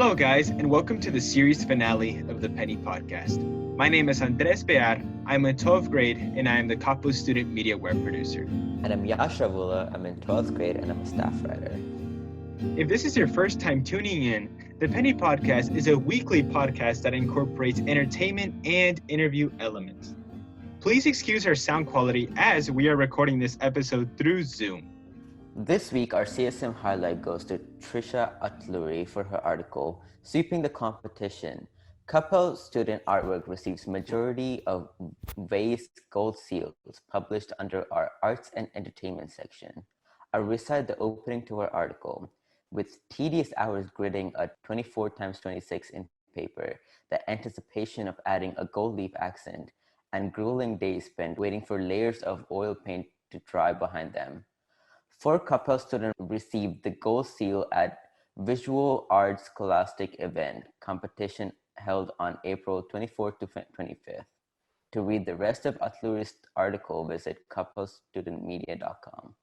Hello, guys, and welcome to the series finale of the Penny Podcast. My name is Andrés. I'm in 12th grade, and I am the Coppell student media web producer. And I'm Yash Ravula. I'm in 12th grade, and I'm a staff writer. If this is your first time tuning in, the Penny Podcast is a weekly podcast that incorporates entertainment and interview elements. Please excuse our sound quality as we are recording this episode through Zoom. This week, our CSM highlight goes to Trisha Atluri for her article, Sweeping the Competition. Coppell student artwork receives majority of VASE gold seals published under our Arts and Entertainment section. I'll recite the opening to her article. With tedious hours gridding a 24x26 in paper, the anticipation of adding a gold leaf accent, and grueling days spent waiting for layers of oil paint to dry behind them. 4 Coppell students received the gold seal at Visual Arts Scholastic Event competition held on April 24th to 25th. To read the rest of Atluri's article, visit coppellstudentmedia.com.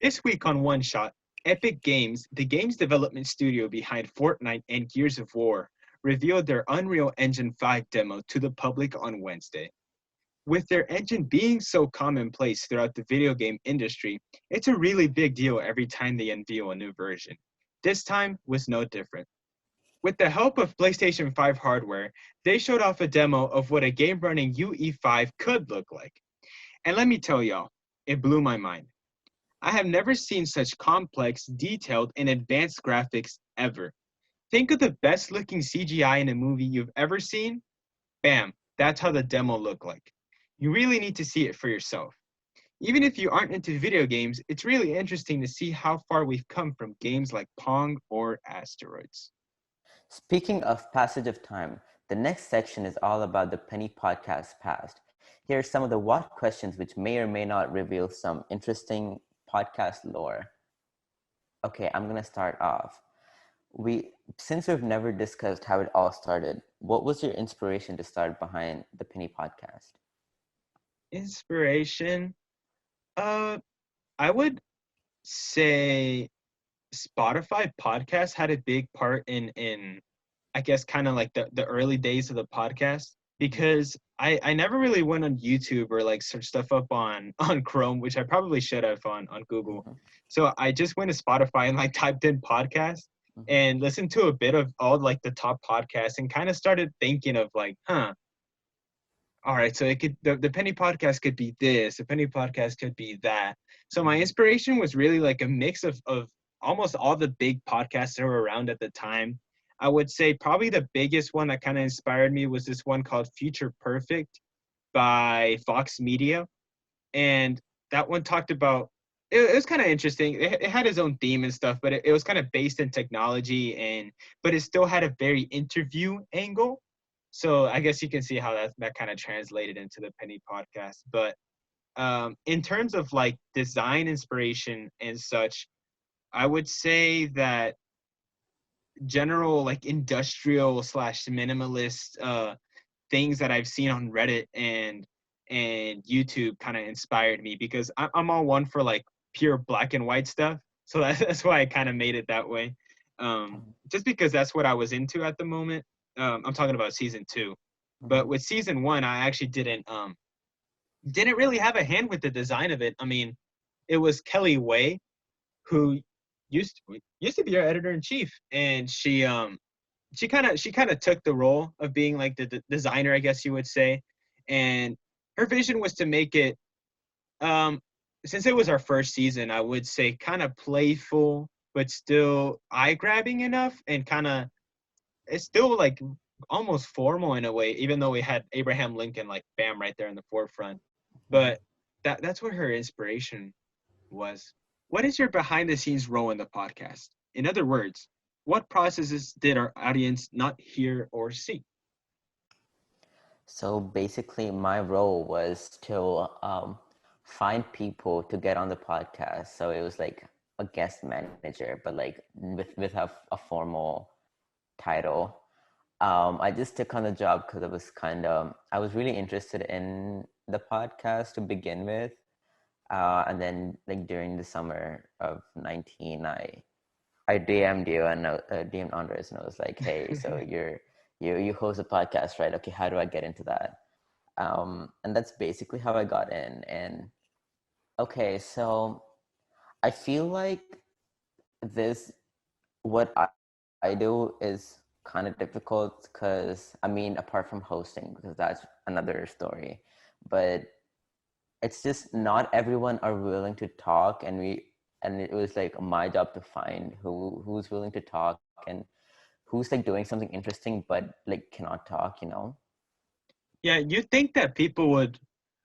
This week on One Shot, Epic Games, the games development studio behind Fortnite and Gears of War, revealed their Unreal Engine 5 demo to the public on Wednesday. With their engine being so commonplace throughout the video game industry, it's a really big deal every time they unveil a new version. This time was no different. With the help of PlayStation 5 hardware, they showed off a demo of what a game-running UE5 could look like. And let me tell y'all, it blew my mind. I have never seen such complex, detailed, and advanced graphics ever. Think of the best-looking CGI in a movie you've ever seen? Bam, that's how the demo looked like. You really need to see it for yourself. Even if you aren't into video games, it's really interesting to see how far we've come from games like Pong or Asteroids. Speaking of passage of time, the next section is all about the Penny Podcast past. Here are some of the what questions which may or may not reveal some interesting podcast lore. Okay, I'm gonna start off. Since we've never discussed how it all started, what was your inspiration to start behind the Penny Podcast? Inspiration? I would say Spotify podcast had a big part in I guess kind of like the early days of the podcast, because I never really went on YouTube or like search stuff up on Chrome, which I probably should have on Google. Mm-hmm. So I just went to Spotify and like typed in podcast and listened to a bit of all like the top podcasts and kind of started thinking of like, all right, so it could the Penny Podcast could be this, the Penny Podcast could be that. So my inspiration was really like a mix of almost all the big podcasts that were around at the time. I would say probably the biggest one that kind of inspired me was this one called Future Perfect by Fox Media. And that one talked about, it was kind of interesting. It had its own theme and stuff, but it was kind of based in technology, but it still had a very interview angle. So I guess you can see how that kind of translated into the Penny Podcast. But in terms of like design inspiration and such, I would say that general like industrial / minimalist things that I've seen on Reddit and YouTube kind of inspired me, because I'm all one for like pure black and white stuff. So that's why I kind of made it that way. Just because that's what I was into at the moment. I'm talking about season 2, but with season 1, I actually didn't really have a hand with the design of it. I mean, it was Kelly Way, who used to be our editor in chief, and she kind of took the role of being like the designer, I guess you would say. And her vision was to make it, since it was our first season, I would say kind of playful, but still eye-grabbing enough, and kind of, it's still like almost formal in a way, even though we had Abraham Lincoln like bam right there in the forefront. But that's what her inspiration was. What is your behind the scenes role in the podcast? In other words, what processes did our audience not hear or see? So basically, my role was to find people to get on the podcast. So it was like a guest manager, but like with a formal title. I just took on the job because I was really interested in the podcast to begin with. And then like during the summer of 19, I I DM'd you and DM'd Andres and I was like, hey, so you host a podcast, right? Okay, how do I get into that? And that's basically how I got in. And okay, so I feel like this what I do is kind of difficult because I mean, apart from hosting, because that's another story, but it's just not everyone are willing to talk, and it was like my job to find who's willing to talk and who's like doing something interesting but like cannot talk, you know. Yeah, you think that people would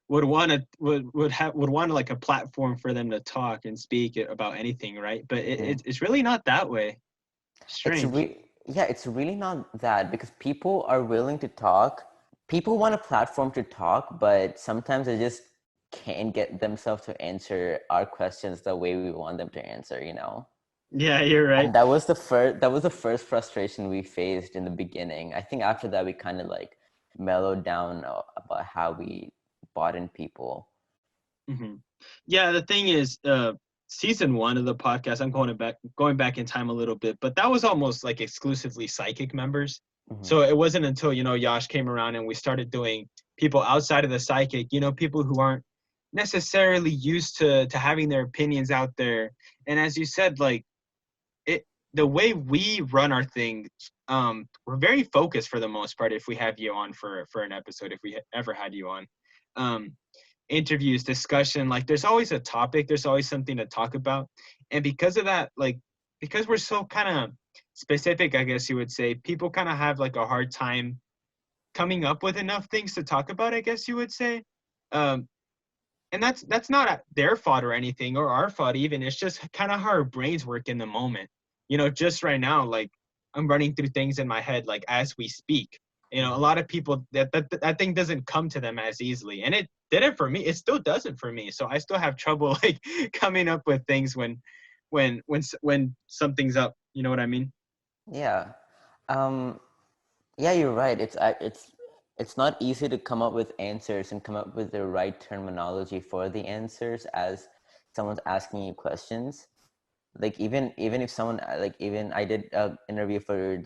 want to would want like a platform for them to talk and speak about anything, right? But it's really not that way. Strange. Yeah, it's really not that, because people are willing to talk. People want a platform to talk, but sometimes they just can't get themselves to answer our questions the way we want them to answer, you know. Yeah, you're right. And that was the first frustration we faced in the beginning. I think after that we kind of like mellowed down about how we bought in people. Hmm. Yeah, the thing is, season one of the podcast, I'm going back in time a little bit, but that was almost like exclusively psychic members. Hmm. So it wasn't until, Yash came around and we started doing people outside of the psychic, people who aren't necessarily used to having their opinions out there. And as you said, like it the way we run our thing, we're very focused for the most part if we have you on for an episode, if we ever had you on. Um Interviews, discussion, like there's always a topic, there's always something to talk about. And because of that, like because we're so kind of specific, I guess you would say, people kind of have like a hard time coming up with enough things to talk about, I guess you would say. um and that's not their fault or anything, or our fault even. It's just kind of how our brains work in the moment. Just right now, like I'm running through things in my head like as we speak. A lot of people, that thing doesn't come to them as easily, and it didn't for me. It still doesn't for me. So I still have trouble like coming up with things when something's up. You know what I mean? Yeah. Um, yeah, you're right. It's not easy to come up with answers and come up with the right terminology for the answers as someone's asking you questions. Like even if someone like even I did an interview for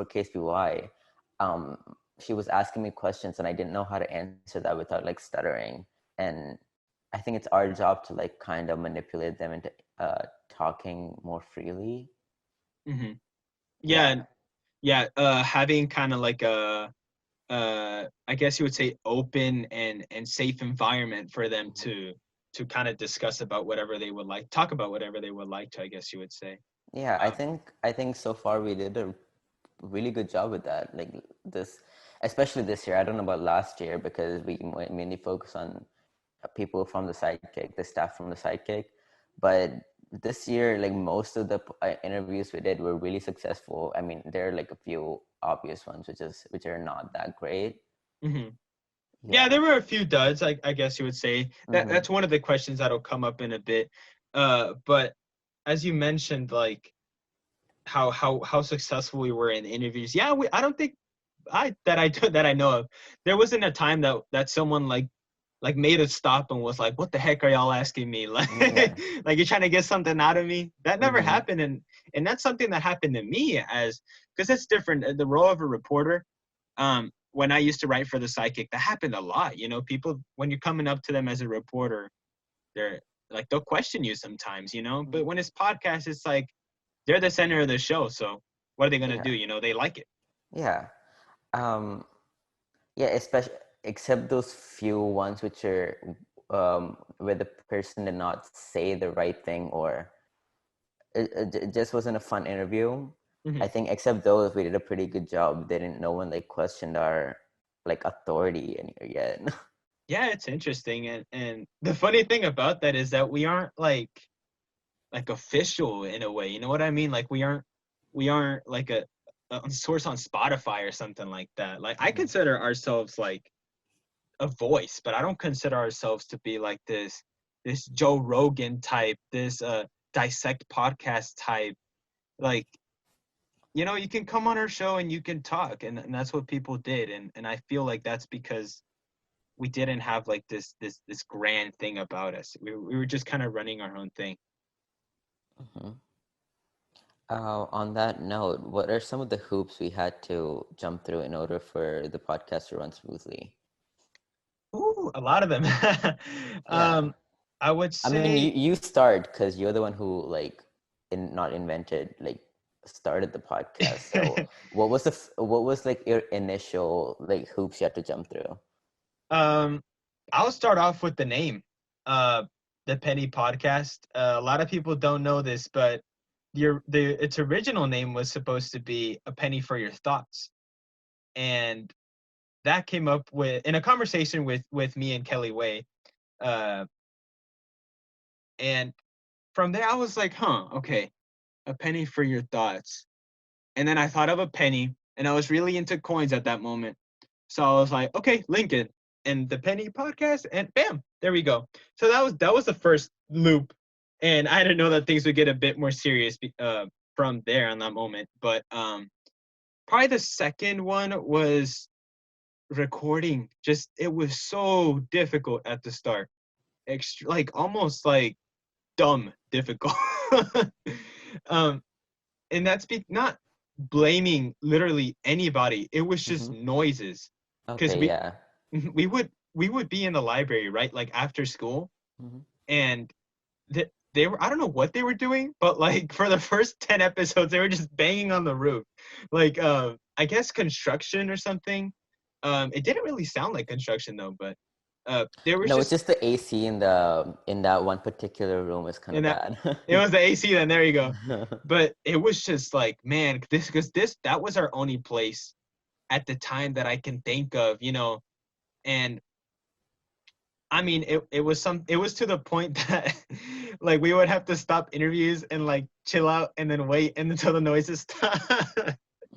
KSBY, um, she was asking me questions and I didn't know how to answer that without like stuttering. And I think it's our job to like kind of manipulate them into talking more freely. Hmm. Yeah. Yeah, yeah. Having kind of like I guess you would say open and safe environment for them to kind of discuss about whatever they would like, talk about whatever they would like to, I guess you would say. Yeah, Um, I think so far we did a really good job with that. Like this, especially this year. I don't know about last year because we mainly focus on people from the sidekick, the staff from the sidekick. But this year, like most of the interviews we did were really successful. I mean, there are like a few obvious ones, which are not that great. hmm. Yeah, Yeah. there were a few duds, I guess you would say. Mm-hmm. That's one of the questions that'll come up in a bit. But as you mentioned, like how successful we were in interviews. Yeah, I don't think that I know of. There wasn't a time that someone like made us stop and was like, "What the heck are y'all asking me?" Like, Yeah. like you're trying to get something out of me. That never Mm-hmm. happened, and that's something that happened to me as because it's different. The role of a reporter. When I used to write for the Psychic, that happened a lot. People when you're coming up to them as a reporter, they're like they'll question you sometimes. But when it's podcast, it's like they're the center of the show. So what are they gonna Yeah. do? They like it. Yeah. Um, yeah, especially except those few ones which are where the person did not say the right thing, or it just wasn't a fun interview. I Hmm. think except those, we did a pretty good job. They didn't, no one like questioned our like authority yet. Yeah, it's interesting, and the funny thing about that is that we aren't like official in a way. You know what I mean? Like we aren't like a source on Spotify or something like that. Like I Hmm. consider ourselves like a voice, but I don't consider ourselves to be like this Joe Rogan type, this dissect podcast type. Like you can come on our show and you can talk, and that's what people did, and I feel like that's because we didn't have like this grand thing about us. We were just kind of running our own thing. Hmm. On that note, what are some of the hoops we had to jump through in order for the podcast to run smoothly? Ooh, a lot of them. Yeah. I would I mean, you, say you start because you're the one who not invented, started the podcast. So what was like your initial like hoops you had to jump through? um I'll start off with the name. Uh the Penny Podcast. A lot of people don't know this, but its original name was supposed to be A Penny for Your Thoughts. And that came up with in a conversation with me and Kelly Way. Uh and from there I was like, huh, okay, A Penny for Your Thoughts. And then I thought of a penny, and I was really into coins at that moment. So I was like, okay, Lincoln and the Penny Podcast, and bam, there we go. So that was the first loop, and I didn't know that things would get a bit more serious from there on that moment. But probably the second one was recording. Just it was so difficult at the start, like almost like dumb difficult. um, and that's not blaming literally anybody. It was just Mm-hmm. noises, because Okay, yeah. we would be in the library, right, like after school, Mm-hmm. and they were, I don't know what they were doing, but like for the first 10 episodes they were just banging on the roof, like I guess construction or something. It didn't really sound like construction though, but there was No, it's just just the AC in that one particular room is kind in of that bad. it was the AC then, there you go. But it was just like, man, this that was our only place at the time that I can think of, and I mean, it was to the point that like we would have to stop interviews and like chill out and then wait until the noises stop.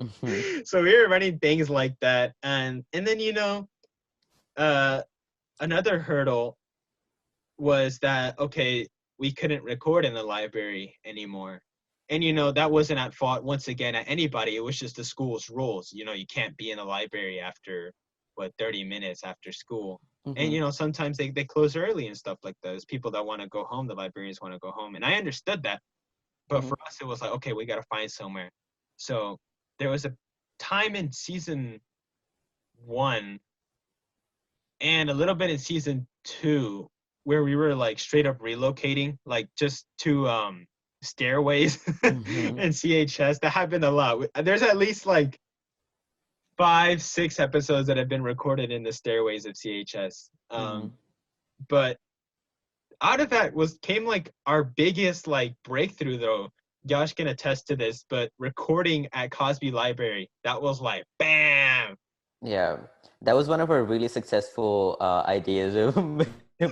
Mm-hmm. So we were running things like that, and then uh another hurdle was that, okay, we couldn't record in the library anymore. And that wasn't at fault once again at anybody. It was just the school's rules. You can't be in the library after 30 minutes after school. And Mm-hmm. sometimes they close early and stuff like that. There's people that want to go home, the librarians want to go home. And I understood that. But Mm-hmm. for us it was like, okay, we gotta find somewhere. So there was a time in season 1 and a little bit in season 2 where we were like straight up relocating, like just to stairways Mm-hmm. and CHS. That happened a lot. There's at least like 5, 6 episodes that have been recorded in the stairways of CHS. Mm-hmm. But out of that came like our biggest like breakthrough though. Yash can attest to this, but recording at Cosby Library, that was like bam. Yeah, that was one of our really successful ideas we've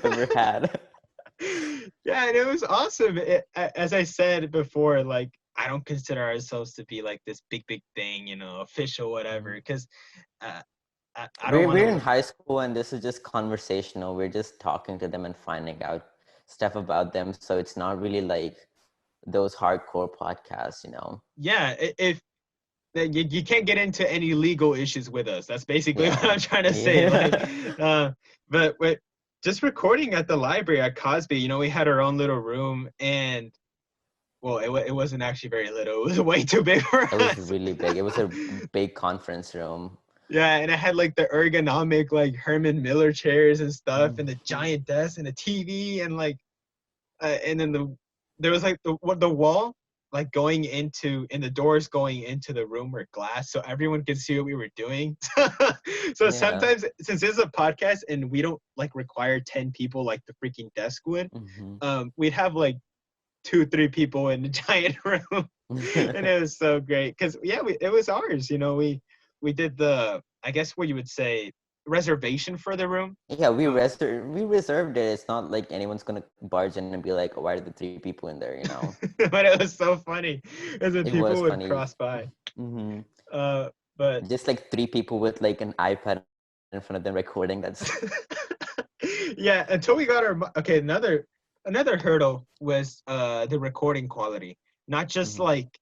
ever had. Yeah, and it was awesome. As I said before, like I don't consider ourselves to be like this big thing, official, whatever. Mhm. Because uh, I don't We're want to we're in look. high school and this is just conversational. We're just talking to them and finding out stuff about them. So it's not really like those hardcore podcasts. Yeah, if you can't get into any legal issues with us. That's basically what Yeah. I'm trying to say. Like, Yeah. but just recording at the library at Cosby, we had our own little room, and well, it wasn't actually very little. It was way too big for It was us. really big. It was a big conference room. Yeah, and it had like the ergonomic like Herman Miller chairs and stuff, and the Mhm. giant desk and a TV, and like, and then there was like the wall like going into and the doors going into the room were glass, so everyone could see what we were doing. So Yeah. sometimes, since this is a podcast and we don't like require 10 people like the freaking desk would, Hmm. we'd have like 2, 3 people in the giant room, and it was so great because yeah, it was ours. We did the, I guess what you would say, reservation for the room. Yeah, we Um, reserved it. It's not like anyone's gonna barge in and be like, "Why are the three people in there?" but it was so funny as the It people was would funny. cross by. Hmm. Uh, but Just like three people with like an iPad in front of them recording. That's yeah, until we got okay, another hurdle was the recording quality. Not just Mhm. like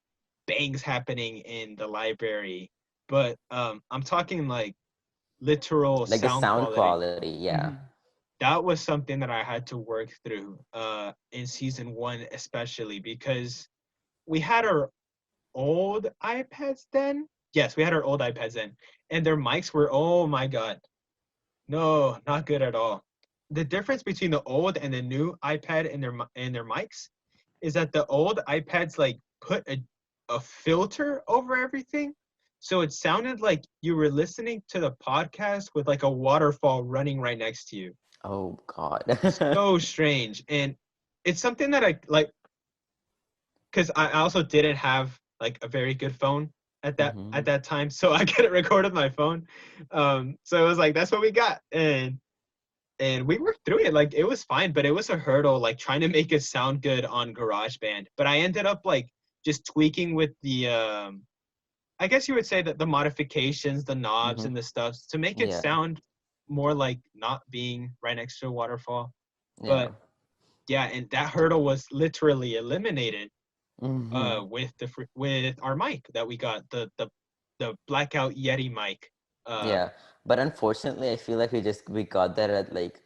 bangs happening in the library, but I'm talking like literal Like the sound sound quality. quality. Yeah. Mhm. That was something that I had to work through in season 1, especially because we had our old iPads then. Yes, we had our old iPads then, and their mics were, oh my god, no, not good at all. The difference between the old and the new iPad and their mics is that the old iPads like put a filter over everything. So it sounded like you were listening to the podcast with like a waterfall running right next to you. Oh God. So strange. And it's something that I like because I also didn't have like a very good phone at Mm-hmm. that time. So I couldn't record with my phone. So it was like that's what we got. And we worked through it. Like it was fine, but it was a hurdle like trying to make it sound good on GarageBand. But I ended up like just tweaking with the I guess you would say that the modifications, the knobs Mm-hmm. and the stuff to make it Yeah. sound more like not being right next to a waterfall. Yeah. But yeah, and that hurdle was literally eliminated Mm-hmm. with our mic that we got, the blackout Yeti mic. Yeah. But unfortunately, I feel like we got that at like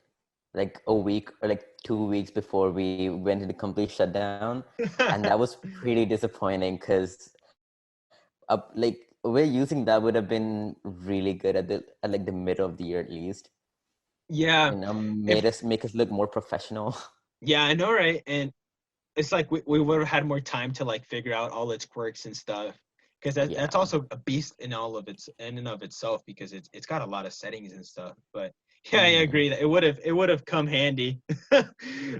a week or like 2 weeks before we went into complete shutdown, and that was pretty disappointing because like we're using that would have been really good at like the middle of the year at least. Yeah, if Make us look more professional. yeah, I know, right? And it's like we would have had more time to like figure out all its quirks and stuff because that's Yeah. also a beast in all of its in and of itself because it's got a lot of settings and stuff. But yeah, I Mm-hmm. agree that it would have come handy.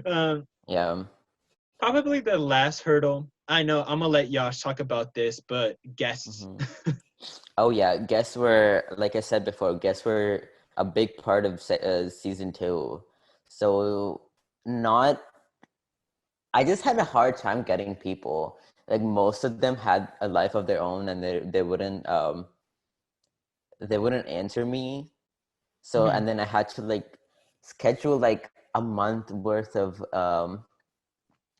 um, Yeah. Probably the last hurdle. I know I'm gonna let Yash talk about this, but guests. Mm-hmm. Oh yeah, guests were, like I said before, guests were a big part of season two. So not, I just had a hard time getting people. Like most of them had a life of their own, and they wouldn't answer me. So Mhm. and then I had to like schedule like a month worth of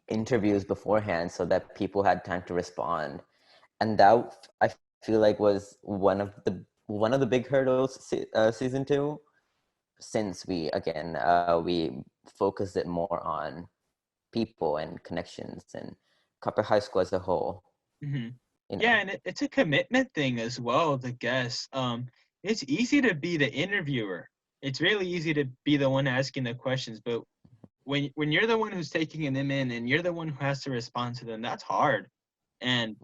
interviews beforehand so that people had time to respond. And that I feel like was one of the big hurdles season two, since we focused it more on people and connections and Copper High School as a whole. Mhm. You Yeah, know. and it's a commitment thing as well. The guests. It's easy to be the interviewer. It's really easy to be the one asking the questions, but when you're the one who's taking them in and you're the one who has to respond to them, that's hard. And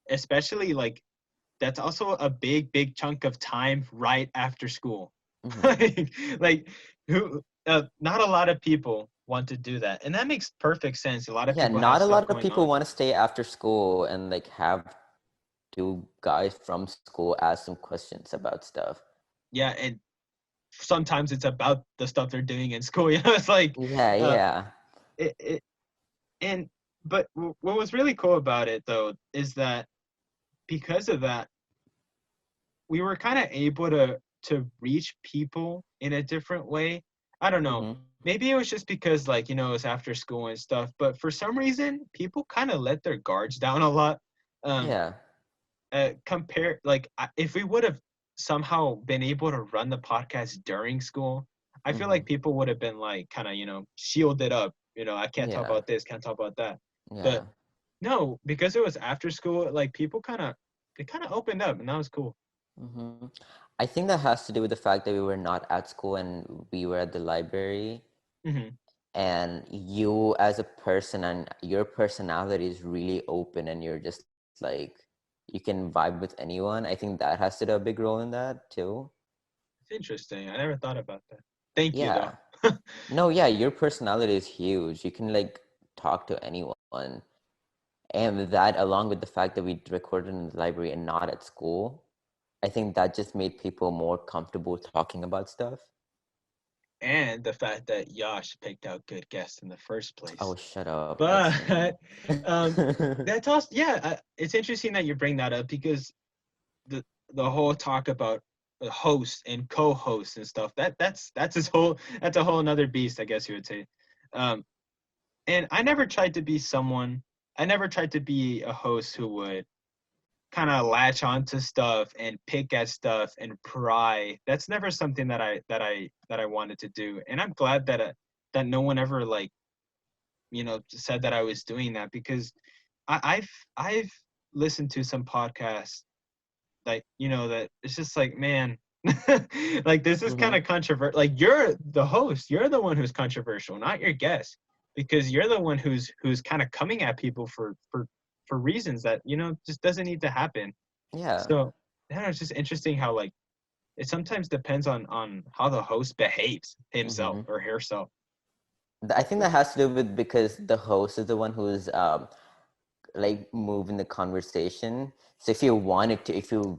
especially like that's also a big chunk of time right after school. Hmm. like who not a lot of people want to do that. And that makes perfect sense. A lot of Yeah, people have not a stuff lot of going people on. want to stay after school and like have two guys from school ask some questions about stuff. Yeah, and sometimes it's about the stuff they're doing in school. You know, it's like Yeah, uh yeah. it and but what was really cool about it though is that because of that we were kind of able to reach people in a different way. I don't know. Hmm. Maybe it was just because like, you know, it was after school and stuff, but for some reason people kind of let their guards down a lot. Um Yeah. compare like if we would have somehow been able to run the podcast during school, I feel like Hmm. people would have been like kind of, you know, shielded up, you know, I can't talk Yeah. about this, can't talk about that. But Yeah. no, because it was after school, like people kind of opened up and that was cool. Hmm. I think that has to do with the fact that we were not at school and we were at the library. Hmm. And you as a person and your personality is really open and you're just like you can vibe with anyone. I think that has to do a big role in that too. It's interesting. I never thought about that. Thank you, though. Yeah. No, yeah, your personality is huge. You can like talk to anyone. And that, along with the fact that we recorded in the library and not at school, I think that just made people more comfortable talking about stuff. And the fact that Yash picked out good guests in the first Oh, place. shut up. That's But mean. um, that's also, yeah, it's interesting that you bring that up because the the whole talk about the host and co-host and stuff that's his whole that's a whole another beast, I guess you would say. Um, and I never tried to be a host who would kind of latch onto stuff and pick at stuff and pry. That's never something that I wanted to do. And I'm glad that no one ever like, you know, said that I was doing that because I've listen to some podcasts, like, you know, that it's just like, man, like, this is kind of controversial. Like, you're the host, you're the one who's controversial, not your guest, because you're the one who's kind of coming at people for reasons that, you know, just doesn't need to happen. Yeah. So yeah, it's just interesting how, like, it sometimes depends on how the host behaves himself or herself. I think that has to do with because the host is the one who's like moving the conversation. So if you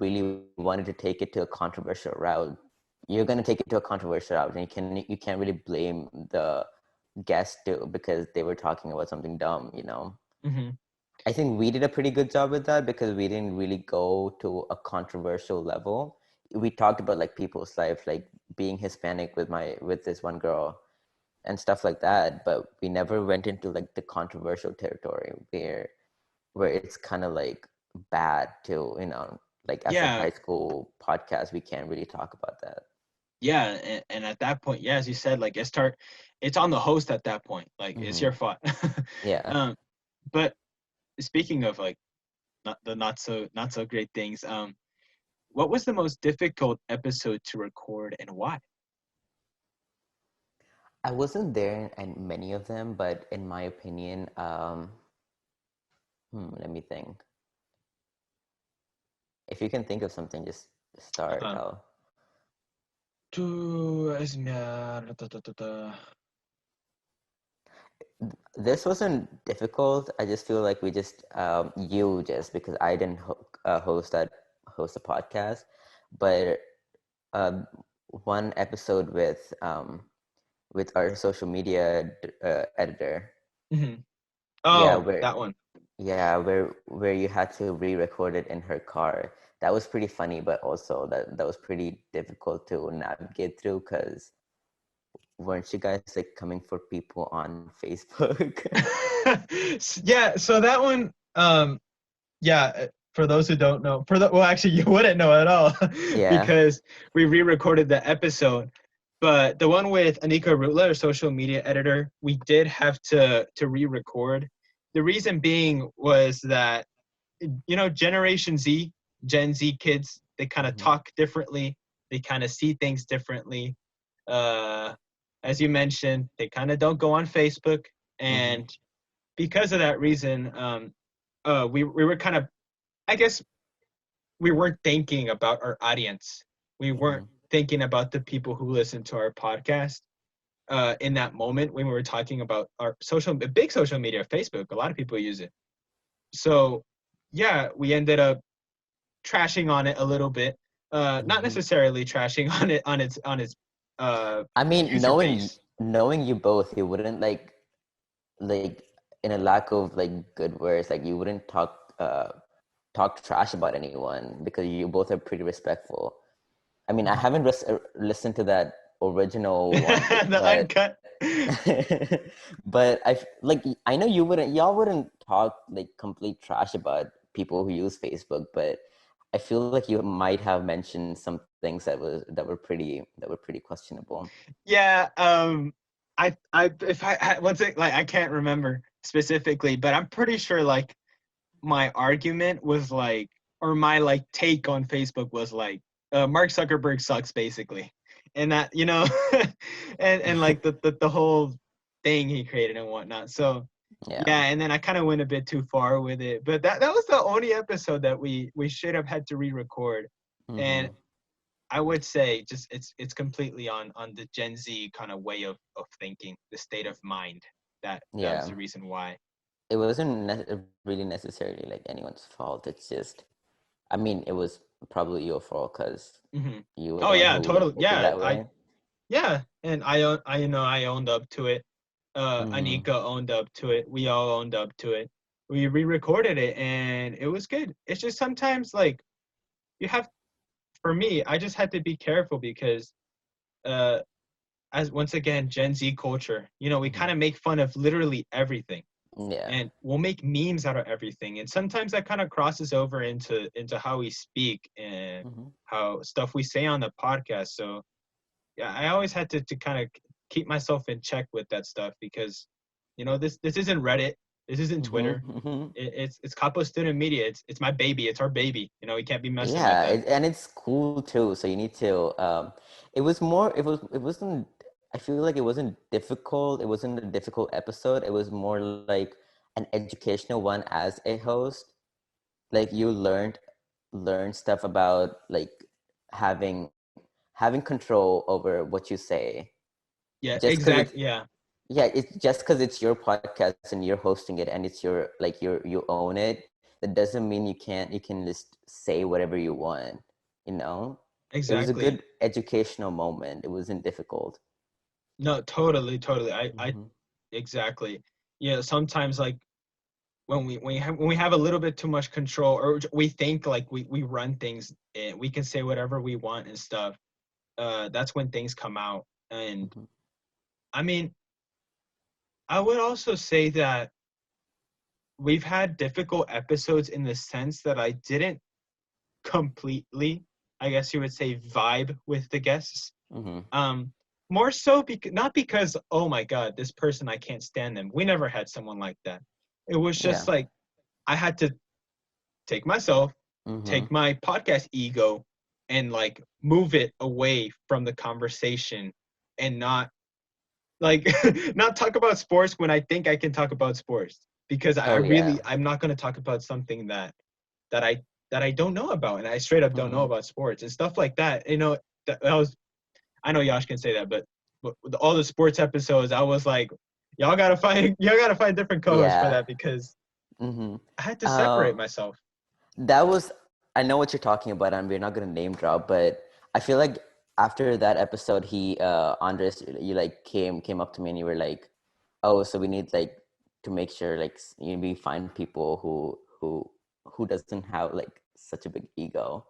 really wanted to take it to a controversial route, you're gonna take it to a controversial route, and you can't really blame the guest too because they were talking about something dumb, you know. Mm-hmm. I think we did a pretty good job with that because we didn't really go to a controversial level. We talked about like people's life, like being Hispanic with this one girl and stuff like that, but we never went into like the controversial territory where it's kind of like bad to, you know, like as a Yeah, high school podcast, we can't really talk about that. yeah, and at that point, yeah, as you said, like, it's on the host at that point. Like, it's your fault. Yeah. um, but speaking of, like, not so great things, what was the most difficult episode to record and why? I wasn't there in many of them, but in my opinion, let me think. If you can think of something, just start. Uh-huh. I'll... This wasn't difficult. I just feel like we just you just because I didn't host a podcast, but um, one episode with our social media editor. Mm-hmm. Yeah, Oh, that one. where you had to re-record it in her car. That was pretty funny, but also that was pretty difficult to navigate through because weren't you guys like coming for people on Facebook? Yeah, so that one, yeah, for those who don't know, well, actually, you wouldn't know at all Yeah. because we re-recorded the episode. But the one with Anika Ravula, our social media editor, we did have to re-record. The reason being was that, you know, Gen Z kids, they kind of talk differently, they kind of see things differently. Uh, as you mentioned, they kind of don't go on Facebook, Mm-hmm. and because of that reason, we were kind of, I guess, we weren't thinking about our audience. We weren't Mm-hmm. thinking about the people who listen to our podcast in that moment when we were talking about our big social media, Facebook. A lot of people use it. So yeah, we ended up trashing on it a little bit. Not Mm-hmm. necessarily trashing on it on its I mean, user base. knowing you both, you wouldn't like in a lack of like good words, like you wouldn't talk trash about anyone because you both are pretty respectful. I mean, I haven't listened to that original one, The but uncut. but like I know y'all wouldn't talk like complete trash about people who use Facebook, but I feel like you might have mentioned some things that were pretty questionable. Yeah, if once it, like, I can't remember specifically, but I'm pretty sure, like, my argument was like, or my, like, take on Facebook was like, Mark Zuckerberg sucks, basically, and that, you know, and like the whole thing he created and whatnot. So Yeah. yeah, and then I kind of went a bit too far with it, but that was the only episode that we should have had to re-record, and Mm-hmm. I would say just it's completely on the Gen Z kind of way of thinking, the state of mind. That was Yeah. the reason why. It wasn't really necessarily like anyone's fault. It's just, I mean, it was probably your fault because Hmm. you were Oh the one yeah, who like totally. took it Yeah, that way. and I you know, I owned up to it. Mm-hmm. Anika owned up to it. We all owned up to it. We re-recorded it, and it was good. It's just sometimes, like, you have, for me, I just had to be careful because uh as once again, Gen Z culture, you know, we kind of make fun of literally everything, Yeah. and we'll make memes out of everything, and sometimes that kind of crosses over into how we speak and Mm-hmm. how stuff we say on the podcast. So yeah, I always had to kind of keep myself in check with that stuff because, you know, this isn't Reddit. This isn't Twitter. It's Coppell Student Media. It's my baby. It's our baby. You know, we can't be messing with Yeah, that. and it's cool too. So you need to. It was more. It wasn't. I feel like it wasn't difficult. It wasn't a difficult episode. It was more like an educational one as a host. Like you learn stuff about like having having control over what you say. Yeah, Just because it's exactly. Yeah, yeah, it's just because it's your podcast and you're hosting it and it's your like you own it. That doesn't mean you can just say whatever you want. You know, it was a exactly. good educational moment. It wasn't difficult. No, totally, totally. I Hmm. exactly. Yeah, sometimes like when we have a little bit too much control, or we think like we run things and we can say whatever we want and stuff. That's when things come out. And Hmm. I mean, I would also say that we've had difficult episodes in the sense that I didn't completely, I guess you would say, vibe with the guests. Hmm. Um, More so because not because, oh my God, this person, I can't stand them. We never had someone like that. It was just Yeah. like I had to take myself, Hmm. take my podcast ego, and like move it away from the conversation and not like not talk about sports when I think I can talk about sports because I Oh really yeah. I'm not going to talk about something that I that I don't know about and I straight up don't know Hmm. about sports and stuff like that. You know, that was I know Yash can say that, but with all the sports episodes, I was like, y'all gotta find different co-hosts for Yeah. that because Hmm. I had to separate Um, myself. that was I know what you're talking about, and we're not gonna name drop, but I feel like after that episode, Andres, you like came up to me and you were like, "Oh, so we need like to make sure like we find people who doesn't have like such a big ego."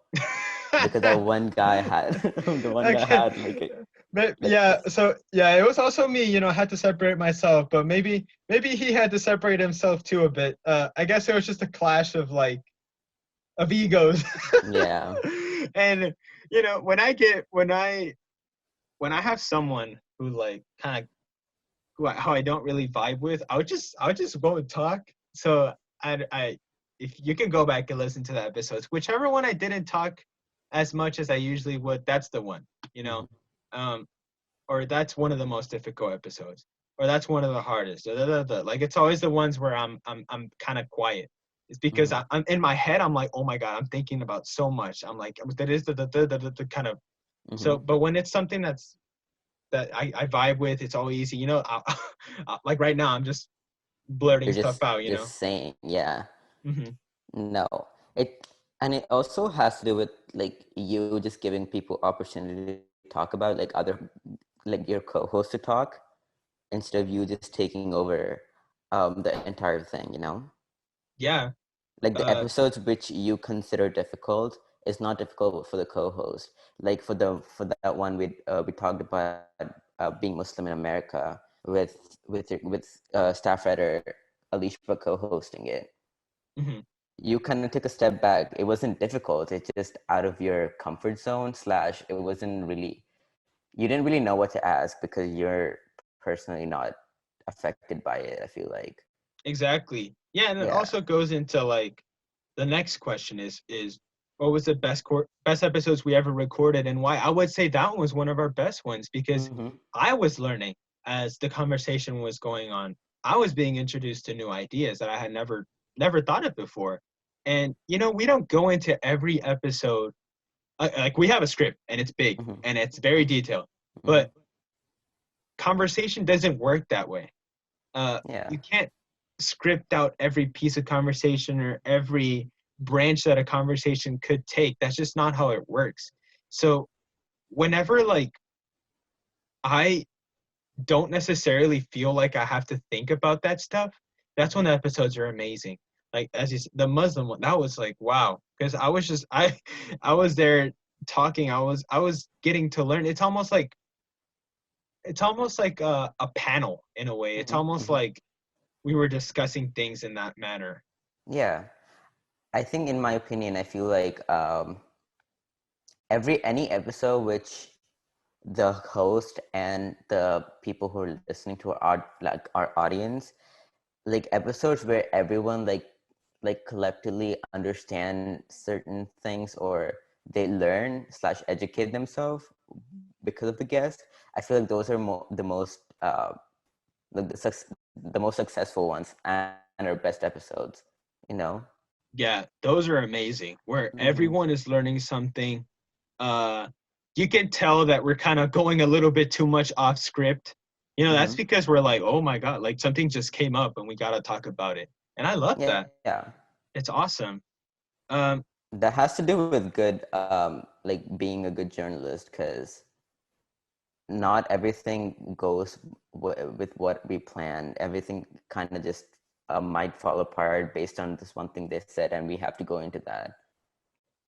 Because that one guy had the one guy Okay. had like But like yeah, so yeah, it was also me, you know, I had to separate myself, but maybe he had to separate himself too a bit. I guess it was just a clash of like of egos. yeah. And you know, when I have someone who like kind of how I don't really vibe with, I would just go and talk. So I if you can go back and listen to the episodes, whichever one I didn't talk as much as I usually would, that's the one, you know. Hmm. Um, or that's one of the most difficult episodes, or that's one of the hardest. Like it's always the ones where I'm kind of quiet. It's because Hmm. I'm in my head. I'm like, oh my god, I'm thinking about so much. I'm like, that is the kind of Hmm. so. But when it's something that I vibe with, it's all easy. You know, like right now, I'm just blurting You're stuff out. You know. just saying, yeah. Hmm. No, it and it also has to do with like you just giving people opportunity to talk about like other like your co-host to talk instead of you just taking over the entire thing, you know? Yeah. Like the Uh. episodes which you consider difficult is not difficult for the co-host. Like for that one we talked about being Muslim in America with staff writer Alicia co-hosting it. Hmm. You kind of took a step back. It wasn't difficult. It's just out of your comfort zone slash it wasn't really you didn't really know what to ask because you're personally not affected by it, I feel like. Exactly. Yeah, and it Yeah. also goes into like the next question is what was the best episodes we ever recorded and why? I would say that one was one of our best ones because Mm-hmm. I was learning as the conversation was going on. I was being introduced to new ideas that I had never thought of before. And you know, we don't go into every episode like we have a script and it's big Mm-hmm. and it's very detailed, Mm-hmm. but conversation doesn't work that way. Yeah. You can't script out every piece of conversation or every branch that a conversation could take. That's just not how it works. So whenever like I don't necessarily feel like I have to think about that stuff, that's when Mm-hmm. the episodes are amazing. Like as you the Muslim one, that was like wow, because I was just I was there talking. I was getting to learn. It's almost like a panel in a way. It's Mm-hmm. almost Mm-hmm. like we were discussing things in that manner. Yeah. I think in my opinion, I feel like any episode which the host and the people who are listening to our like our audience like episodes where everyone like collectively understand certain things, or they learn slash educate themselves because of the guest. I feel like those are the most like the most successful ones and our best episodes, you know. Yeah, those are amazing. Where Mm-hmm. everyone is learning something. Uh, you can tell that we're kind of going a little bit too much off script. You know, that's Mm-hmm. because we're like, oh my God, like something just came up and we got to talk about it. And I love that. Yeah, It's awesome. Um, that has to do with good like being a good journalist, because not everything goes with what we planned. Everything kind of just might fall apart based on this one thing they said, and we have to go into that.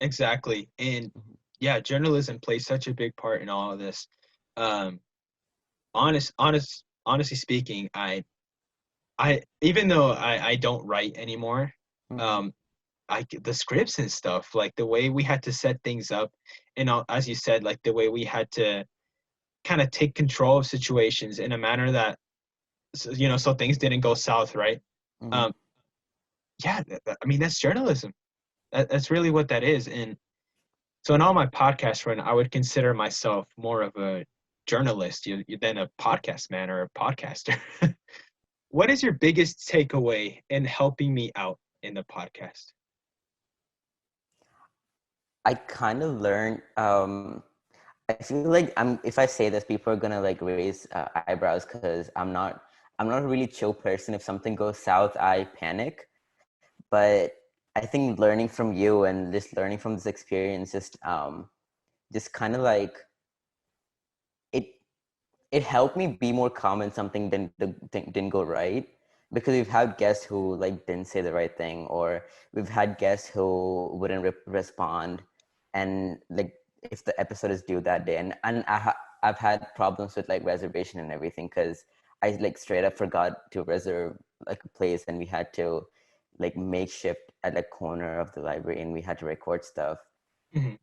exactly. And yeah, journalism plays such a big part in all of this. Um, honestly speaking, I even though I don't write anymore, Mm-hmm. um, the scripts and stuff, like the way we had to set things up, and as you said, like the way we had to kind of take control of situations in a manner that so things didn't go south, right? Mm-hmm. Um, yeah, I mean that's journalism. That's really what that is. And so in all my podcast run, I would consider myself more of a journalist than a podcast man or a podcaster. What is your biggest takeaway in helping me out in the podcast? I kind of learned. I feel like if I say this, people are gonna like raise eyebrows, because I'm not a really chill person. If something goes south, I panic. But I think learning from you and just learning from this experience, just kind of like it it helped me be more calm when something didn't go right, because we've had guests who like didn't say the right thing, or we've had guests who wouldn't respond, and like if the episode is due that day, and I've had problems with like reservation and everything, because I like straight up forgot to reserve like a place, and we had to like makeshift at a corner of the library, and we had to record stuff. Mhm.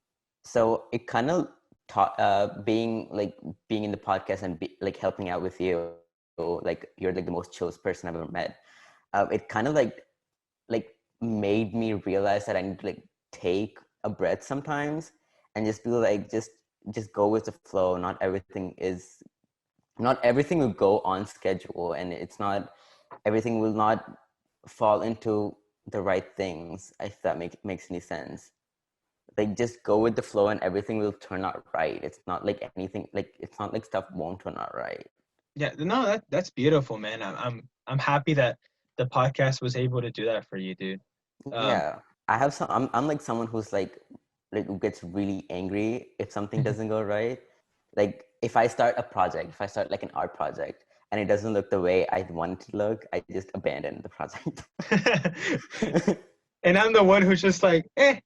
So it kind of taught being in the podcast and like helping out with you, like you're like the most chillest person I've ever met. It kind of like made me realize that I need to like take a breath sometimes, and just be like just go with the flow. Not everything will go on schedule, and it's not everything will not fall into the right things, if that makes any sense. Like just go with the flow and everything will turn out right. It's not like anything, like it's not like stuff won't turn out right. Yeah, no, that's beautiful, man. I'm happy that the podcast was able to do that for you, dude. Um, Yeah, I have some. I'm like someone who's like who gets really angry if something doesn't go right. Like if I start a project, if I start like an art project and it doesn't look the way I want it to look, I just abandon the project. and I'm the one who's just like, eh.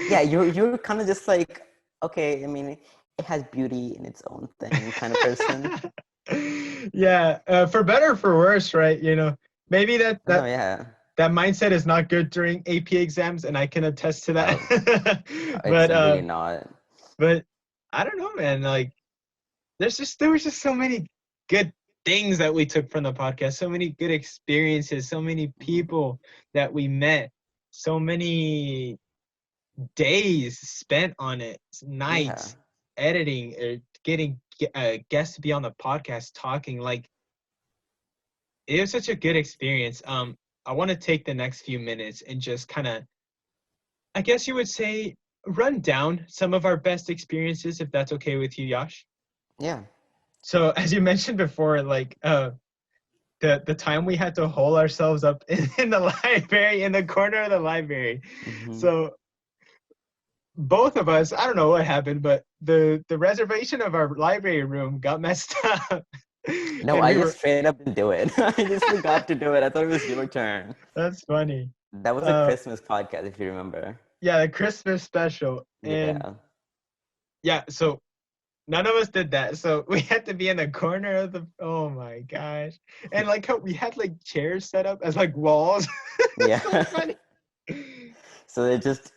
Yeah, you're kind of just like, okay, I mean, it has beauty in its own thing kind of person. Yeah, for better or for worse, right? Maybe that No, that yeah. that mindset is not good during AP exams, and I can attest to No, that. it's but really not. but I don't know, man. Like, there was just so many good things that we took from the podcast, so many good experiences, so many Mhm. people that we met, so many days spent on it, Yeah. nights editing, getting guests to be on the podcast talking. Like, it was such a good experience. I want to take the next few minutes and just kind of, I guess you would say, run down some of our best experiences, if that's okay with you, Yash. Yeah. So, as you mentioned before, like the time we had to hole ourselves up in the library, in the corner of the library. Hmm. So both of us, I don't know what happened, but the reservation of our library room got messed up. No, And I we just were straight up didn't do it. I just forgot to do it. I thought it was your turn. That's funny. That was a Uh Christmas podcast, if you remember. yeah, the Christmas special. And Yeah. yeah, so none of us did that. So we had to be in the corner of the, oh my gosh. And like how we had like chairs set up as like walls. It's so Yeah. funny. So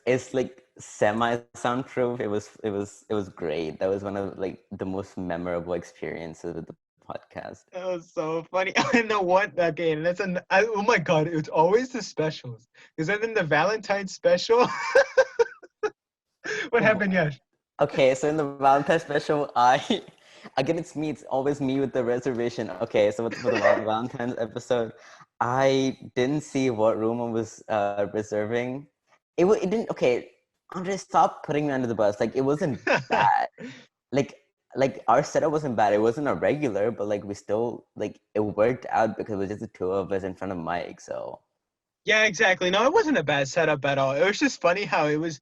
it's like semi soundproof. It was great. That was one of like the most memorable experiences with the podcast. That was so funny. And the one, okay, and oh my God, it's always the specials. Is that in the Valentine's special? What happened, Yash? Okay, so in the Valentine's special, again, it's always me with the reservation. Okay, so for the Valentine's episode, I didn't see what room I was reserving. It didn't, okay, Andrés, stop putting me under the bus. Like, it wasn't bad. Like, our setup wasn't bad. It wasn't a regular, but like we still, like, it worked out because it was just the two of us in front of Mike, so. Yeah, exactly. No, it wasn't a bad setup at all. It was just funny how it was,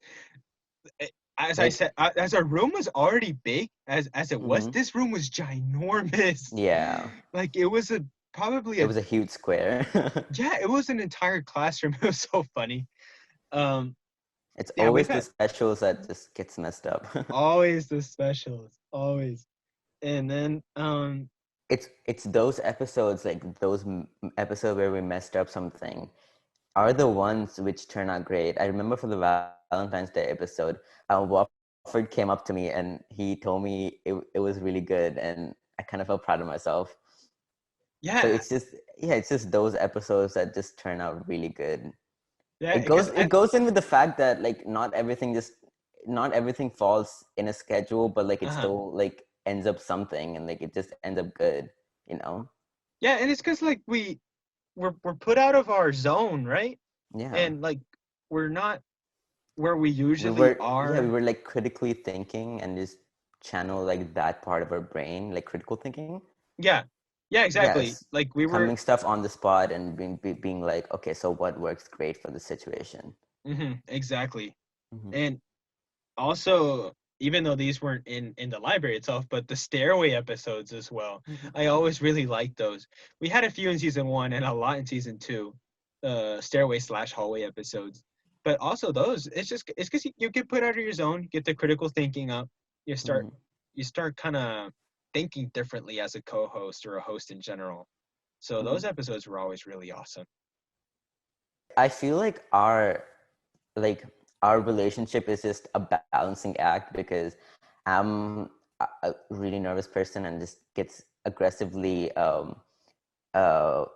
as I Like, said, as our room was already big, as it was, mm-hmm. this room was ginormous. Yeah. Like, it was probably It was a huge square. yeah, it was an entire classroom. It was so funny. Um, It's yeah, always we've the had specials that just gets messed up. always the specials, always. And then, It's those episodes, like those episodes where we messed up something, are the ones which turn out great. I remember for the Valentine's Day episode, Wofford came up to me and he told me it was really good, and I kind of felt proud of myself. So yeah, it's just those episodes that just turn out really good. yeah, because It goes in with the fact that like not everything falls in a schedule, but like it still like ends up something, and like it just ends up good, you know? yeah, and it's because like we're put out of our zone, right? Yeah. And like we're not where we usually We are. were like critically thinking and just channel like that part of our brain, like critical thinking. Yeah, yeah, exactly. Yes. Like we were. Coming stuff on the spot and being like, okay, so what works great for the situation? Exactly. Hmm. And also, even though these weren't in the library itself, but the stairway episodes as well, I always really liked those. We had a few in season 1 and a lot in season 2, stairway / hallway episodes. But also those, it's because you get put out of your zone, get the critical thinking up, you start Hmm. you start kind of thinking differently as a co-host or a host in general. So Hmm. those episodes were always really awesome. I feel like our relationship is just a balancing act because I'm a really nervous person and just gets aggressively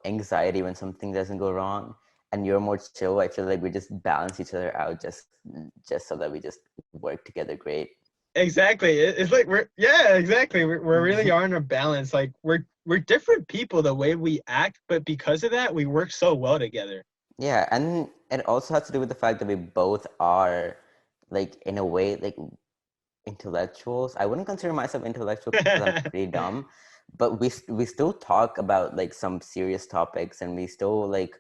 anxiety when something doesn't go wrong, and you're more chill. I feel like we just balance each other out just so that we just work together great. Exactly. It's like exactly. We're really are in a balance. Like we're different people the way we act, but because of that, we work so well together. Yeah, and it also has to do with the fact that we both are like in a way like intellectuals. I wouldn't consider myself intellectual because I'm pretty dumb, but we still talk about like some serious topics, and we still like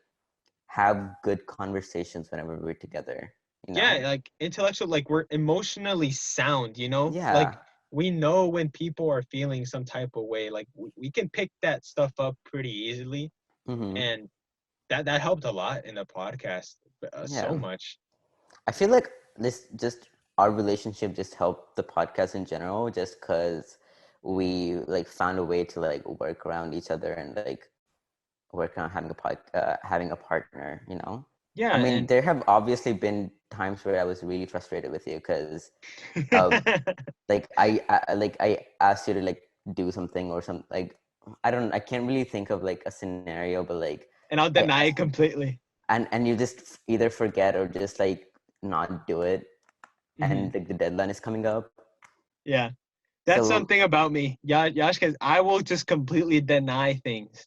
have good conversations whenever we're together, you Yeah, know? like intellectual, like we're emotionally sound, you know? Like Yeah. we know when people are feeling some type of way. Like we can pick that stuff up pretty easily, Hmm. and that helped a lot in the podcast, so Yeah. much. I feel like this just our relationship just helped the podcast in general, just because we like found a way to like work around each other and like work on having a partner, you know? Yeah, I mean, and there have obviously been times where I was really frustrated with you because uh, like I asked you to like do something or something, like I can't really think of like a scenario, but like and I'll I deny asked it you, completely. and you just either forget or just like not do it, Hmm. and like the deadline is coming up. Yeah. That's So something about me. Yeah, Yash, because I will just completely deny things.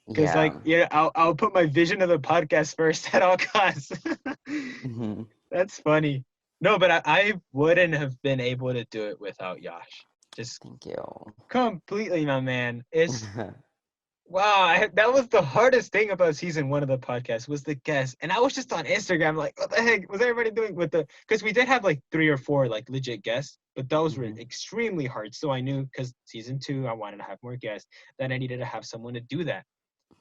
Because like, yeah. yeah, I'll put my vision of the podcast first at all costs. Hmm. That's funny. No, but I wouldn't have been able to do it without Yash. Just Thank you. completely, my man. It's wow. That was the hardest thing about season 1 of the podcast was the guest, and I was just on Instagram like, what the heck was everybody doing with the? Because we did have like 3 or 4 like legit guests, but those were Hmm. extremely hard. So I knew because season 2 I wanted to have more guests that I needed to have someone to do that.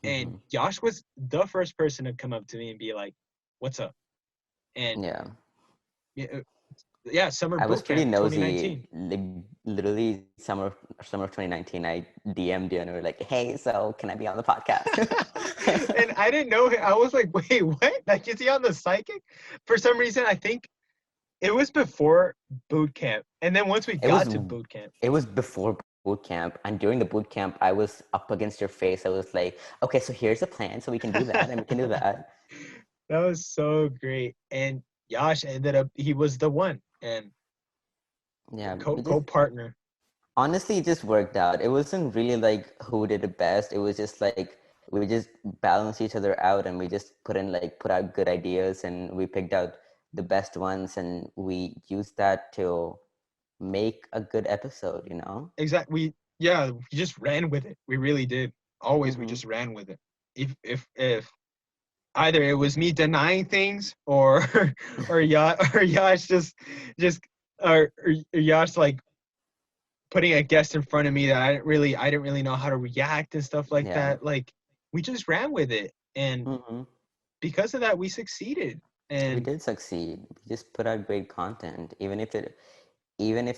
And Hmm. Josh was the first person to come up to me and be like, "What's up?" And Yeah. yeah, yeah, summer I was boot pretty camp nosy. 2019. Like literally summer of 2019, I DM'd you and we were like, "Hey, so can I be on the podcast?" And I didn't know. I was like, "Wait, what? Like, is he on the psychic?" For some reason, I think it was before boot camp, and then once we It was got to boot camp, it was before boot camp, and during the boot camp, I was up against your face. I was like, okay, so here's a plan, so we can do that, and we can do that. That was so great. And Yash ended up, he was the one and Yeah, co-partner. honestly, it just worked out. It wasn't really like who did it best. It was just like we just balanced each other out, and we just put out good ideas, and we picked out the best ones, and we used that to make a good episode, you know? Exactly. Yeah, we just ran with it. We really did. Always, we Mm-hmm. just ran with it. If either it was me denying things or or Yash just or Yash like putting a guest in front of me that I didn't really know how to react and stuff like Yeah. that. Like we just ran with it, and Mm-hmm. because of that, we succeeded. We And did succeed. We just put out great content, even if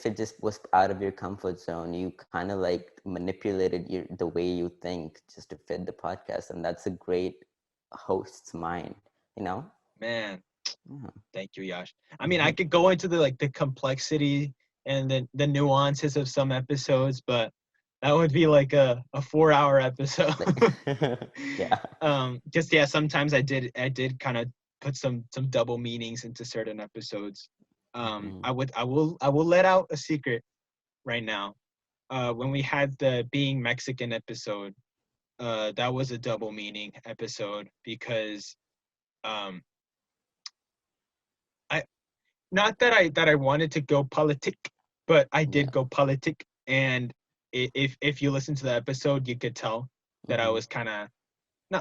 it just was out of your comfort zone. You kind of like manipulated the way you think just to fit the podcast, and that's a great host's mind, you know? man, Yeah. thank you, Yash. I mean, I could go into the complexity and the nuances of some episodes, but that would be like a 4-hour episode. Yeah. Just yeah, sometimes I did kind of put some double meanings into certain episodes. Mhm. I will let out a secret right now. When we had the being Mexican episode, that was a double meaning episode because um I not that I wanted to go politic, but I did Yeah. go politic. And if you listen to the episode, you could tell that I Hmm. was kind of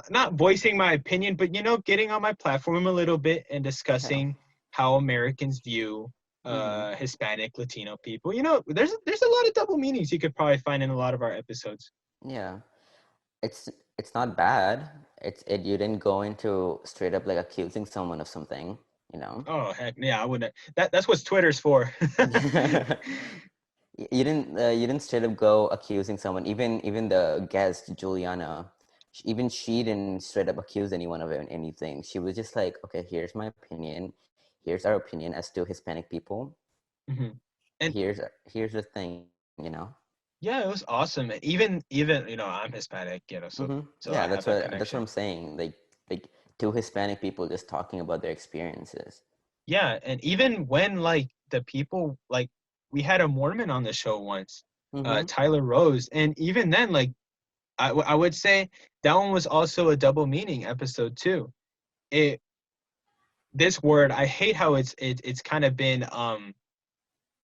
not voicing my opinion, but getting on my platform a little bit and Yeah. discussing how Americans view Hmm. Hispanic Latino people. There's a lot of double meanings you could probably find in a lot of our episodes. Yeah. It's it's not bad. You didn't go into straight up like accusing someone of something, you know? Oh heck, yeah, I wouldn't. That's what Twitter's for. You didn't straight up go accusing someone. Even the guest Juliana, even she didn't straight up accuse anyone of anything. She was just like, okay, here's my opinion. Here's our opinion as to Hispanic people. Mhm. And Here's the thing, you know. yeah, it was awesome. And even I'm Hispanic, so so Yeah, I have that that's what connection. I'm saying. Like two Hispanic people just talking about their experiences. Yeah, and even when like the people like we had a Mormon on the show once, Mm-hmm. Tyler Rose, and even then like I would say that one was also a double meaning episode too. It This word I hate how it's kind of been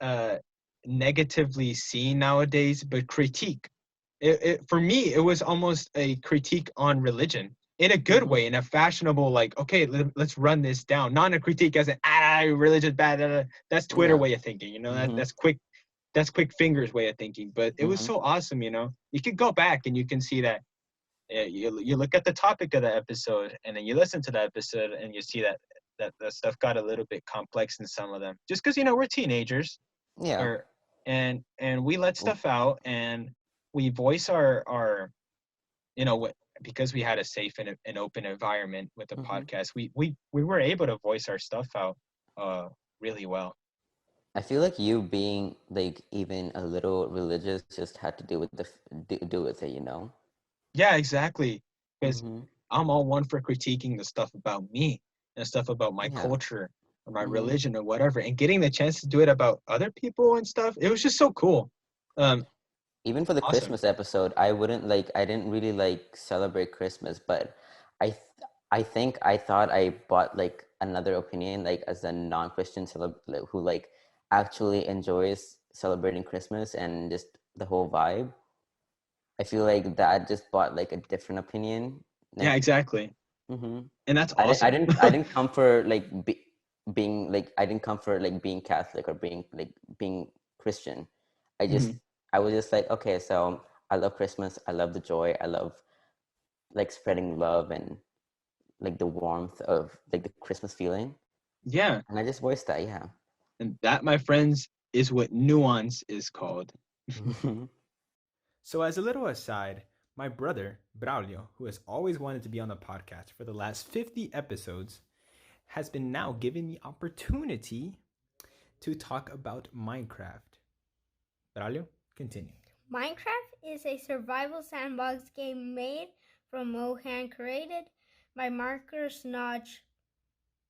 uh negatively seen nowadays, but critique. For me, it was almost a critique on religion in a good Mm-hmm. way, in a fashionable, like, okay, let's run this down. Not a critique as an religion bad. That's Twitter Yeah. way of thinking. Mm-hmm. That's quick fingers way of thinking. But it was Mm-hmm. so awesome. You could go back and you can see that. You look at the topic of the episode, and then you listen to the episode, and you see that the stuff got a little bit complex in some of them. Just because we're teenagers, Yeah. or and we let stuff out, and we voice our you know what because we had a safe and open environment with the Mm-hmm. podcast. We were able to voice our stuff out really well. I feel like you being like even a little religious just had to do with do with it, you know? Yeah, exactly. Because Mm-hmm. I'm all one for critiquing the stuff about me and stuff about my Yeah. culture or my Mm-hmm. religion or whatever, and getting the chance to do it about other people and stuff. It was just so cool. Um, Even for the Awesome. Christmas episode, I didn't really like celebrate Christmas, but I thought I bought like another opinion, like as a non-Christian who like actually enjoys celebrating Christmas and just the whole vibe. I feel like that just bought like a different opinion. Yeah, Like, exactly. hmm And that's awesome. I didn't come for being like I didn't come for like being Catholic or being Christian. I just Mhm. I was just like, okay, so I love Christmas. I love the joy. I love like spreading love and like the warmth of like the Christmas feeling. Yeah. And I just voiced that, yeah. And that, my friends, is what nuance is called. So, as a little aside, my brother, Braulio, who has always wanted to be on the podcast for the last 50 episodes, has been now given the opportunity to talk about Minecraft. Braulio, continue. Minecraft is a survival sandbox game made from Mohan, created by Marcus Notch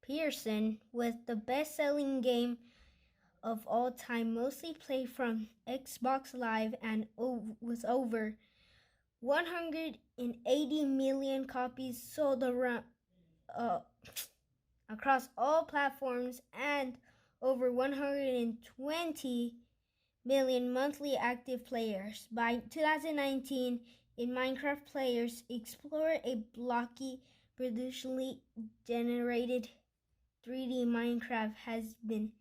Pearson, with the best-selling game of all time, mostly played from Xbox Live, and was over 180 million copies sold around across all platforms, and over 120 million monthly active players. By 2019, in Minecraft, players explore a blocky, procedurally generated 3D Minecraft has been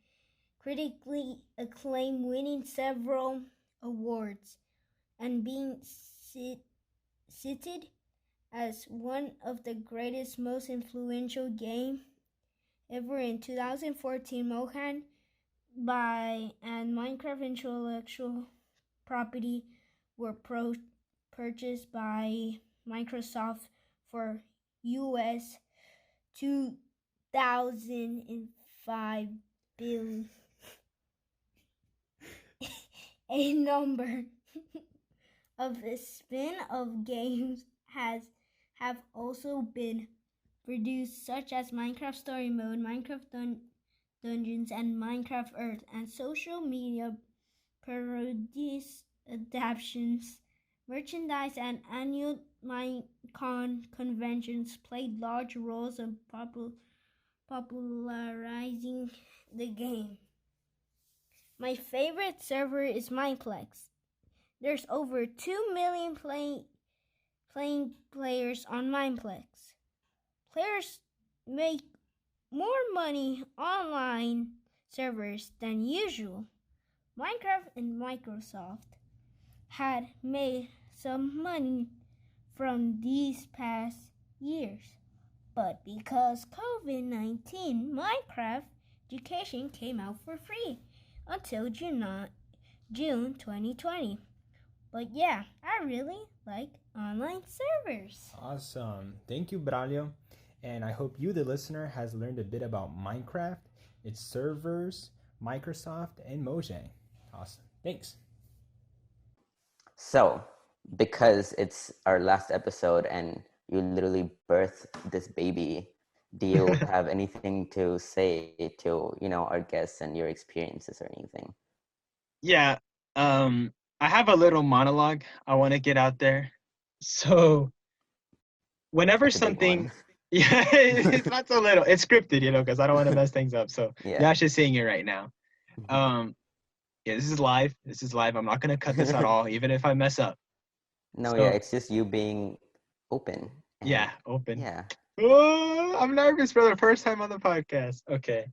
critically acclaimed, winning several awards and being cited as one of the greatest, most influential games ever. In 2014, Mohan and Minecraft intellectual property were purchased by Microsoft for US $2,005 billion. A number of spin-off games have also been produced, such as Minecraft Story Mode, Minecraft Dungeons, and Minecraft Earth, and social media parodies, adaptations, merchandise, and annual Minecon conventions played large roles in popularizing the game. My favorite server is Mineplex. There's over 2 million playing players on Mineplex. Players make more money online servers than usual. Minecraft and Microsoft had made some money from these past years, but because COVID-19, Minecraft education came out for free until June 2020. But yeah, I really like online servers. Awesome. Thank you, Braulio. And I hope you, the listener, has learned a bit about Minecraft, its servers, Microsoft, and Mojang. Awesome. Thanks. So, because it's our last episode and you literally birthed this baby, do you have anything to say to, our guests and your experiences or anything? Yeah. I have a little monologue I want to get out there. So whenever That's a big something one. yeah, it's not so little. It's scripted, because I don't want to mess things up. So Yeah. Yash is seeing it right now. Yeah, this is live. I'm not gonna cut this at all, even if I mess up. No, So, yeah, it's just you being open. yeah, open. Yeah. Oh, I'm nervous for the first time on the podcast. Okay.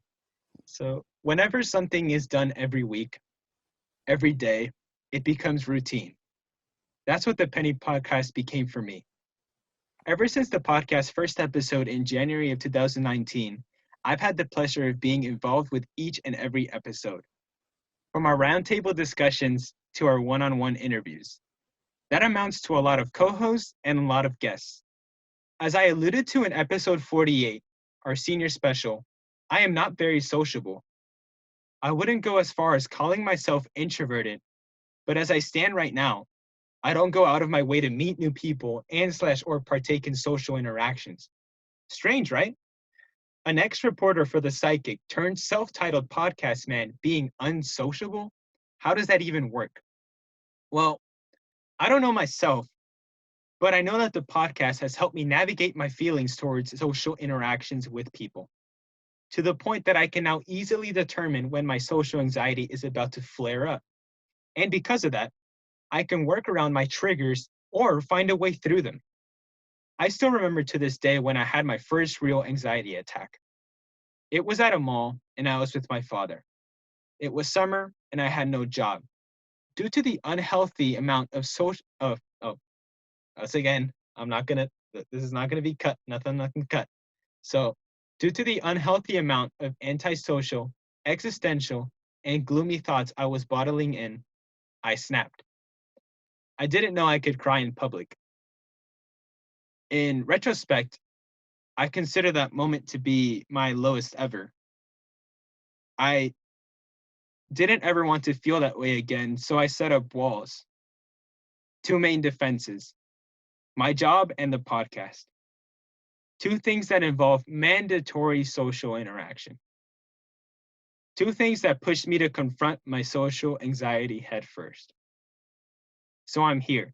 So whenever something is done every week, every day, it becomes routine. That's what the Penny Podcast became for me. Ever since the podcast's first episode in January of 2019, I've had the pleasure of being involved with each and every episode, from our roundtable discussions to our one-on-one interviews. That amounts to a lot of co-hosts and a lot of guests. As I alluded to in episode 48, our senior special, I am not very sociable. I wouldn't go as far as calling myself introverted, but as I stand right now, I don't go out of my way to meet new people or partake in social interactions. Strange, right? An ex-reporter for The Psychic turned self-titled podcast man being unsociable? How does that even work? Well, I don't know myself, but I know that the podcast has helped me navigate my feelings towards social interactions with people, to the point that I can now easily determine when my social anxiety is about to flare up. And because of that, I can work around my triggers or find a way through them. I still remember to this day when I had my first real anxiety attack. It was at a mall and I was with my father. It was summer and I had no job. Due to the unhealthy amount of once again, this is not gonna be cut, nothing cut. So, due to the unhealthy amount of antisocial, existential, and gloomy thoughts I was bottling in, I snapped. I didn't know I could cry in public. In retrospect, I consider that moment to be my lowest ever. I didn't ever want to feel that way again, so I set up walls. two main defenses: my job and the podcast. Two things that involve mandatory social interaction. Two things that pushed me to confront my social anxiety head first. So I'm here,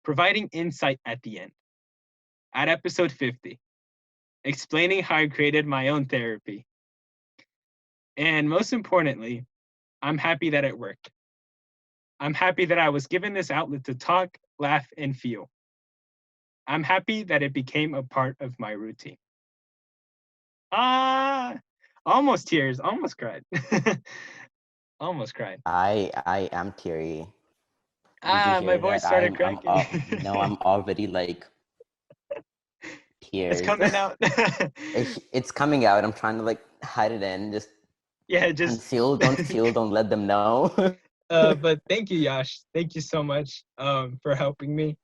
providing insight at the end. At episode 50, explaining how I created my own therapy. And most importantly, I'm happy that it worked. I'm happy that I was given this outlet to talk, laugh, and feel. I'm happy that it became a part of my routine. Almost tears, almost cried. Almost cried. I am teary. Did you My hear voice that? started cracking. I'm already like tears. It's coming out. It's coming out. I'm trying to like hide it in. Just conceal, don't let them know. But thank you, Yash. Thank you so much for helping me.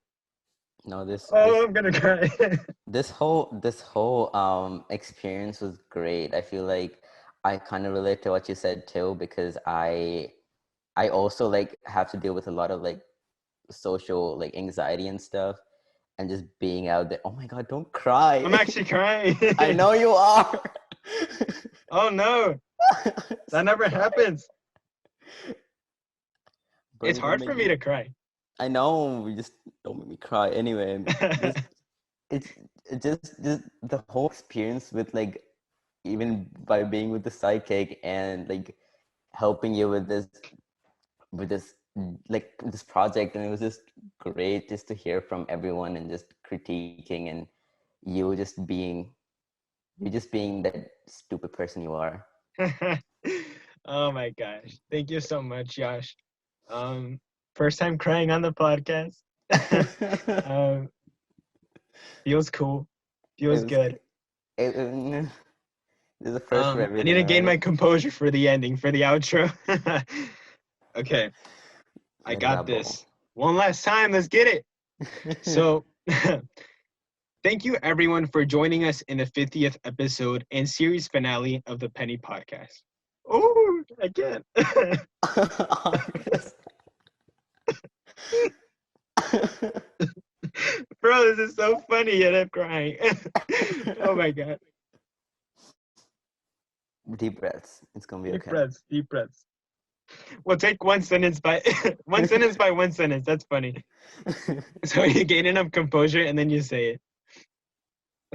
No, I'm gonna cry. This whole experience was great. I feel like I kind of relate to what you said too, because I also like have to deal with a lot of like social like anxiety and stuff, and just being out there. Oh my God, don't cry. I'm actually crying. I know you are. Oh no, that never happens. Bro, It's hard for me to cry. I know, you just don't make me cry. Anyway, it's just the whole experience with like, even by being with the psychic and like helping you with this like this project, and it was just great just to hear from everyone and just critiquing, and you just being that stupid person you are. Oh my gosh, thank you so much, Yash. First time crying on the podcast. Feels cool, feels good. This is the first for everything. I need to gain my composure for the ending, for the outro. Okay, I got this. One last time, let's get it. So, thank you everyone for joining us in the 50th episode and series finale of the Penny Podcast. Oh, again. Bro, this is so funny, yet I'm crying. Oh my God. Deep breaths. It's gonna be okay. Deep breaths. We'll take one sentence by one sentence. That's funny. So you gain enough composure and then you say it.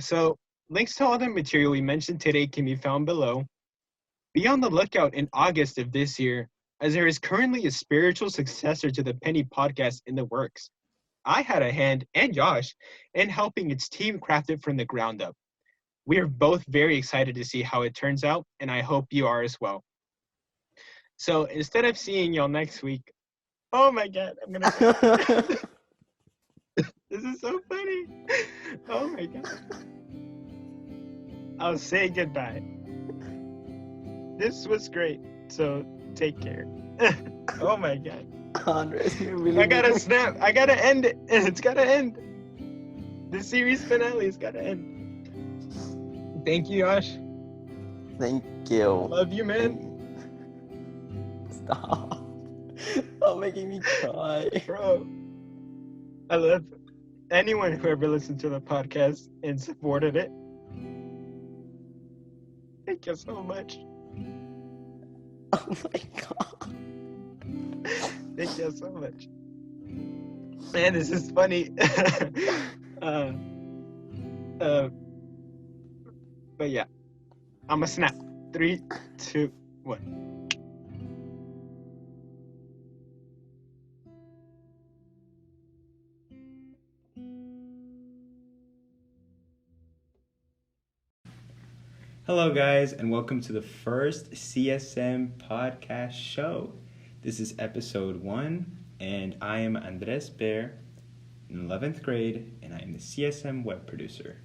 So links to all the material we mentioned today can be found below. Be on the lookout in August of this year, as there is currently a spiritual successor to the Penny Podcast in the works. I had a hand, and Yash, in helping its team craft it from the ground up. We are both very excited to see how it turns out, and I hope you are as well. So instead of seeing y'all next week, oh my God, I'm gonna. This is so funny. Oh my God. I'll say goodbye. This was great. So take care. Oh my God. Andrés, you really. I gotta snap. I gotta end it. It's gotta end. The series finale's gotta end. Thank you, Yash. Thank you. Love you, man. Stop. Stop making me cry. Bro, I love anyone who ever listened to the podcast and supported it. Thank you so much. Oh my God. Thank you so much. Man, this is funny. But yeah, I'm a snap. 3, 2, 1. Hello, guys, and welcome to the first CSM podcast show. This is episode 1, and I am Andrés in 11th grade, and I am the CSM web producer.